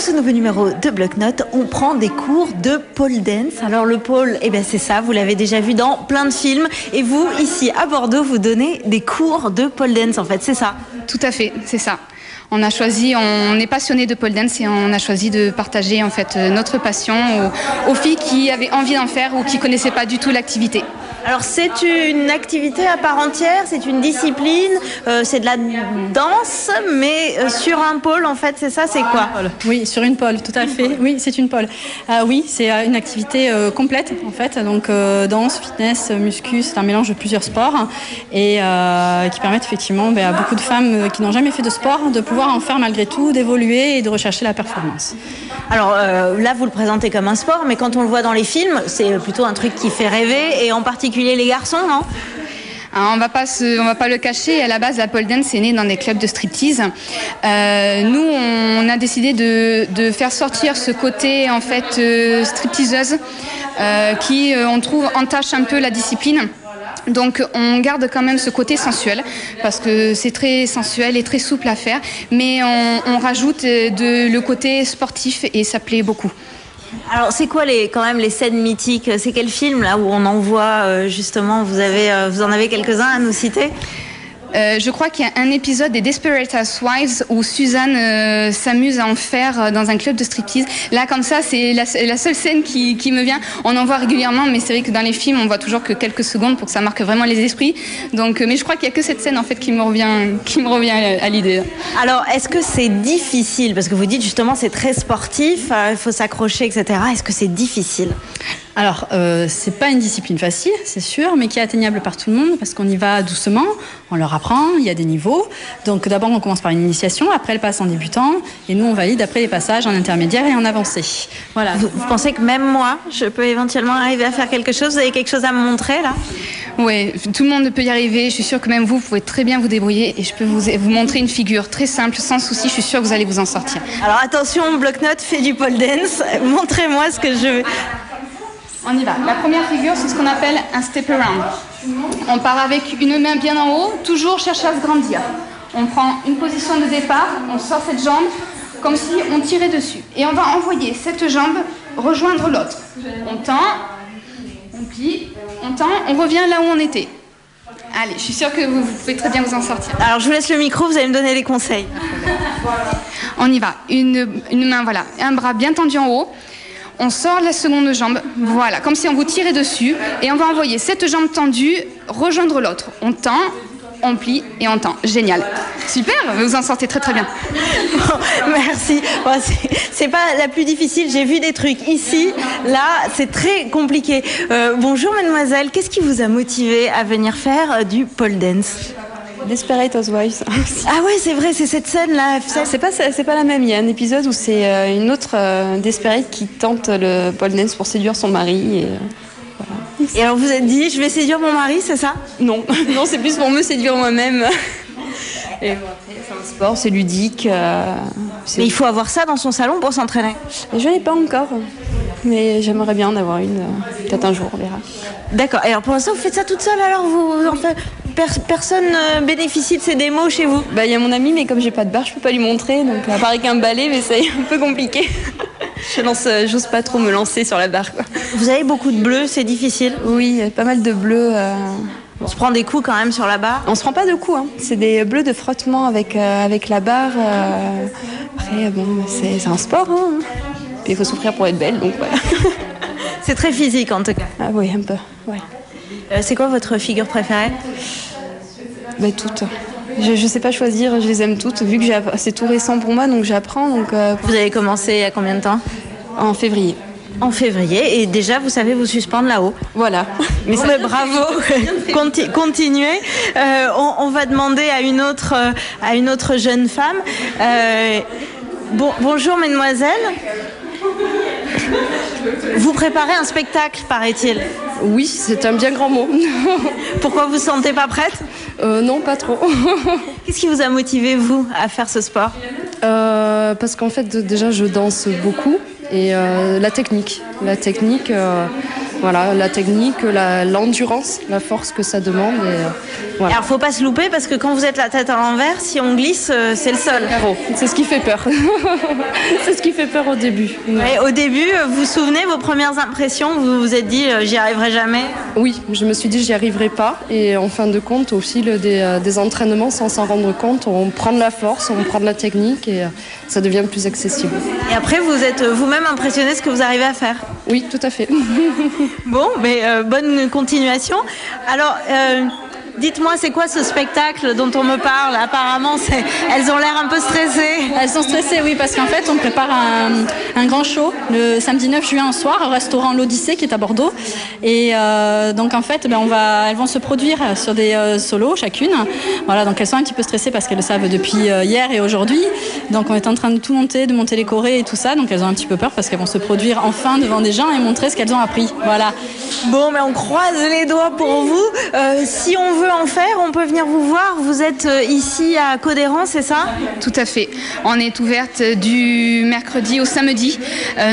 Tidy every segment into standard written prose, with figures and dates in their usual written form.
Dans ce nouveau numéro de Bloc-Notes, on prend des cours de pole dance. Alors le pole, c'est ça, vous l'avez déjà vu dans plein de films. Et vous, ici à Bordeaux, vous donnez des cours de pole dance en fait, c'est ça? Tout à fait, c'est ça. On est passionné de pole dance et on a choisi de partager en fait notre passion aux filles qui avaient envie d'en faire ou qui connaissaient pas du tout l'activité. Alors c'est une activité à part entière, c'est une discipline, c'est de la danse, mais sur un pôle en fait, c'est ça, c'est quoi? Oui, sur une pole, tout à fait. Oui, c'est une pole. Oui, c'est une activité complète en fait, donc danse, fitness, muscu, c'est un mélange de plusieurs sports et qui permettent effectivement à beaucoup de femmes qui n'ont jamais fait de sport de pouvoir en faire malgré tout, d'évoluer et de rechercher la performance. Alors là, vous le présentez comme un sport, mais quand on le voit dans les films, c'est plutôt un truc qui fait rêver, et en particulier les garçons, non? On va pas le cacher, à la base la pole dance est née dans des clubs de striptease. Nous on a décidé de faire sortir ce côté en fait stripteaseuse qui on trouve entache un peu la discipline. Donc on garde quand même ce côté sensuel parce que c'est très sensuel et très souple à faire, mais on rajoute le côté sportif et ça plaît beaucoup. Alors c'est quoi quand même les scènes mythiques? C'est quel film là où on en voit justement, vous en avez quelques-uns à nous citer? Je crois qu'il y a un épisode des Desperate Housewives où Suzanne s'amuse à en faire dans un club de striptease. Là, comme ça, c'est la seule scène qui me vient. On en voit régulièrement, mais c'est vrai que dans les films, on voit toujours que quelques secondes pour que ça marque vraiment les esprits. Donc, mais je crois qu'il n'y a que cette scène en fait qui me revient à l'idée. Alors, est-ce que c'est difficile? Parce que vous dites justement, c'est très sportif, il faut s'accrocher, etc. Est-ce que c'est difficile? Alors, c'est pas une discipline facile, c'est sûr, mais qui est atteignable par tout le monde parce qu'on y va doucement, on leur apprend, il y a des niveaux. Donc d'abord, on commence par une initiation, après elle passe en débutant, et nous on valide après les passages en intermédiaire et en avancé. Voilà. Vous pensez que même moi, je peux éventuellement arriver à faire quelque chose? Vous avez quelque chose à me montrer là? Oui, tout le monde peut y arriver. Je suis sûre que même vous pouvez très bien vous débrouiller et je peux vous montrer une figure très simple, sans souci. Je suis sûre que vous allez vous en sortir. Alors attention, Bloc-Notes fait du pole dance. Montrez-moi ce que je veux. On y va. La première figure, c'est ce qu'on appelle un step around. On part avec une main bien en haut, toujours chercher à se grandir. On prend une position de départ, on sort cette jambe comme si on tirait dessus. Et on va envoyer cette jambe rejoindre l'autre. On tend, on plie, on tend, on revient là où on était. Allez, je suis sûre que vous pouvez très bien vous en sortir. Alors je vous laisse le micro, vous allez me donner les conseils. On y va. Une main, voilà, un bras bien tendu en haut. On sort la seconde jambe, voilà, comme si on vous tirait dessus. Et on va envoyer cette jambe tendue rejoindre l'autre. On tend, on plie et on tend. Génial. Super, vous vous en sortez très très bien. Bon, merci. Bon, c'est pas la plus difficile, j'ai vu des trucs ici, là, c'est très compliqué. Bonjour mademoiselle, qu'est-ce qui vous a motivé à venir faire du pole dance? Desperate Housewives. Ah ouais, c'est vrai, c'est cette scène-là. C'est pas la même. Il y a un épisode où c'est une autre Desperate qui tente le pole dance pour séduire son mari. Voilà. Et alors vous êtes dit, je vais séduire mon mari, c'est ça? Non, non, c'est plus pour me séduire moi-même. Et bon, après, c'est un sport, c'est ludique. Mais il faut avoir ça dans son salon pour s'entraîner. Je n'en ai pas encore, mais j'aimerais bien en avoir une. Peut-être un jour, on verra. D'accord. Et alors pour l'instant, vous faites ça toute seule alors? Personne ne bénéficie de ces démos chez vous? Il y a mon ami, mais comme j'ai pas de barre, je peux pas lui montrer. Donc, à part avec un balai, mais c'est un peu compliqué. J'ose pas trop me lancer sur la barre, quoi. Vous avez beaucoup de bleus, c'est difficile? Oui, il y a pas mal de bleus. On se prend des coups quand même sur la barre? On se prend pas de coups, hein. C'est des bleus de frottement avec la barre. Après, bon, c'est un sport, hein. Puis il faut souffrir pour être belle, donc voilà. C'est très physique en tout cas. Ah oui, un peu, ouais. C'est quoi votre figure préférée? Toutes. Je sais pas choisir, je les aime toutes, vu que c'est tout récent pour moi, donc j'apprends. Vous avez commencé il y a combien de temps? En février. En février, et déjà vous savez vous suspendre là-haut. Voilà. Mais bravo, continuez. On va demander à une autre jeune femme. Bonjour mesdemoiselles. Vous préparez un spectacle, paraît-il? Oui, c'est un bien grand mot. Pourquoi vous ne vous sentez pas prête? Non, pas trop. Qu'est-ce qui vous a motivé, vous, à faire ce sport? Parce qu'en fait, déjà, je danse beaucoup. Et la technique, Voilà, la technique, l'endurance, la force que ça demande. Voilà. Alors, faut pas se louper parce que quand vous êtes la tête à l'envers, si on glisse, c'est le sol. C'est ce qui fait peur. C'est ce qui fait peur au début. Ouais, au début, vous vous souvenez vos premières impressions? Vous vous êtes dit, j'y arriverai jamais? Oui, je me suis dit, j'y arriverai pas. Et en fin de compte, au fil des entraînements, sans s'en rendre compte, on prend de la force, on prend de la technique et ça devient plus accessible. Et après, vous êtes vous-même impressionné de ce que vous arrivez à faire? Oui, tout à fait. Bon, mais bonne continuation. Alors, dites-moi, c'est quoi ce spectacle dont on me parle? Apparemment, elles ont l'air un peu stressées. Elles sont stressées, oui, parce qu'en fait, on prépare un grand show le samedi 9 juin au soir au restaurant L'Odyssée qui est à Bordeaux. Et donc, en fait, elles vont se produire sur des solos chacune. Voilà, donc elles sont un petit peu stressées parce qu'elles le savent depuis hier et aujourd'hui. Donc, on est en train de tout monter, de monter les chorés et tout ça. Donc, elles ont un petit peu peur parce qu'elles vont se produire enfin devant des gens et montrer ce qu'elles ont appris. Voilà. Bon, mais on croise les doigts pour vous. Si on veut en faire, on peut venir vous voir. Vous êtes ici à Codéran, c'est ça? Tout à fait. On est ouverte du mercredi au samedi.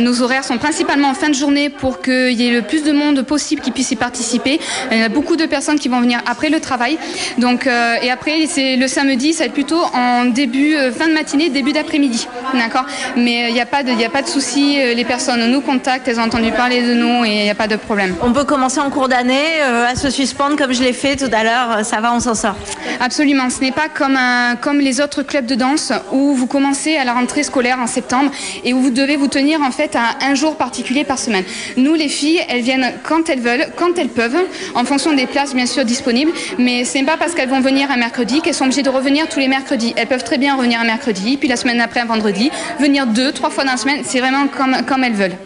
Nos horaires sont principalement en fin de journée pour qu'il y ait le plus de monde possible qui puisse y participer. Il y a beaucoup de personnes qui vont venir après le travail. Donc, et après, c'est le samedi, ça va être plutôt en fin de matinée, début d'après-midi. D'accord? Mais il n'y a pas de souci. Les personnes nous contactent, elles ont entendu parler de nous et il n'y a pas de problème. On peut commencer en cours d'année à se suspendre comme je l'ai fait tout à l'heure. Ça va, on s'en sort. Absolument. Ce n'est pas comme les autres clubs de danse où vous commencez à la rentrée scolaire en septembre et où vous devez vous tenir en fait à un jour particulier par semaine. Nous, les filles, elles viennent quand elles veulent, quand elles peuvent, en fonction des places bien sûr disponibles. Mais ce n'est pas parce qu'elles vont venir un mercredi qu'elles sont obligées de revenir tous les mercredis. Elles peuvent très bien revenir un mercredi, puis la semaine après un vendredi, venir 2-3 fois dans la semaine. C'est vraiment comme elles veulent.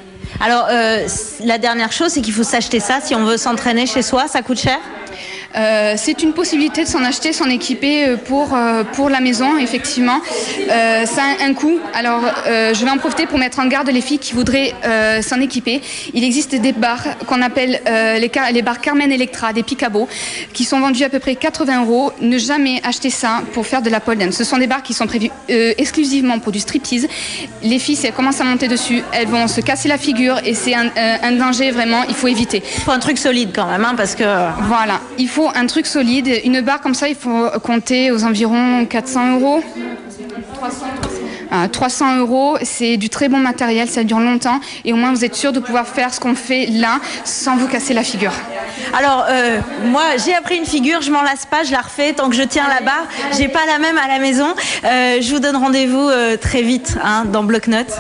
Alors, la dernière chose, c'est qu'il faut s'acheter ça si on veut s'entraîner chez soi. Ça coûte cher? C'est une possibilité de s'en acheter, s'en équiper pour la maison, effectivement. Ça a un coût. Alors, je vais en profiter pour mettre en garde les filles qui voudraient s'en équiper. Il existe des bars qu'on appelle les bars Carmen Electra, des Picabo, qui sont vendus à peu près 80 €. Ne jamais acheter ça pour faire de la pole dance. Ce sont des bars qui sont prévus exclusivement pour du striptease. Les filles, si elles commencent à monter dessus, elles vont se casser la figure et c'est un danger vraiment, il faut éviter. Il faut un truc solide quand même, hein, parce que... Voilà, il faut un truc solide. Une barre comme ça, il faut compter aux environs 400 €. 300 €, c'est du très bon matériel, ça dure longtemps et au moins vous êtes sûr de pouvoir faire ce qu'on fait là sans vous casser la figure. Alors, moi, j'ai appris une figure, je m'en lasse pas, je la refais tant que je tiens la barre. J'ai pas la même à la maison. Je vous donne rendez-vous très vite dans Bloc-Notes.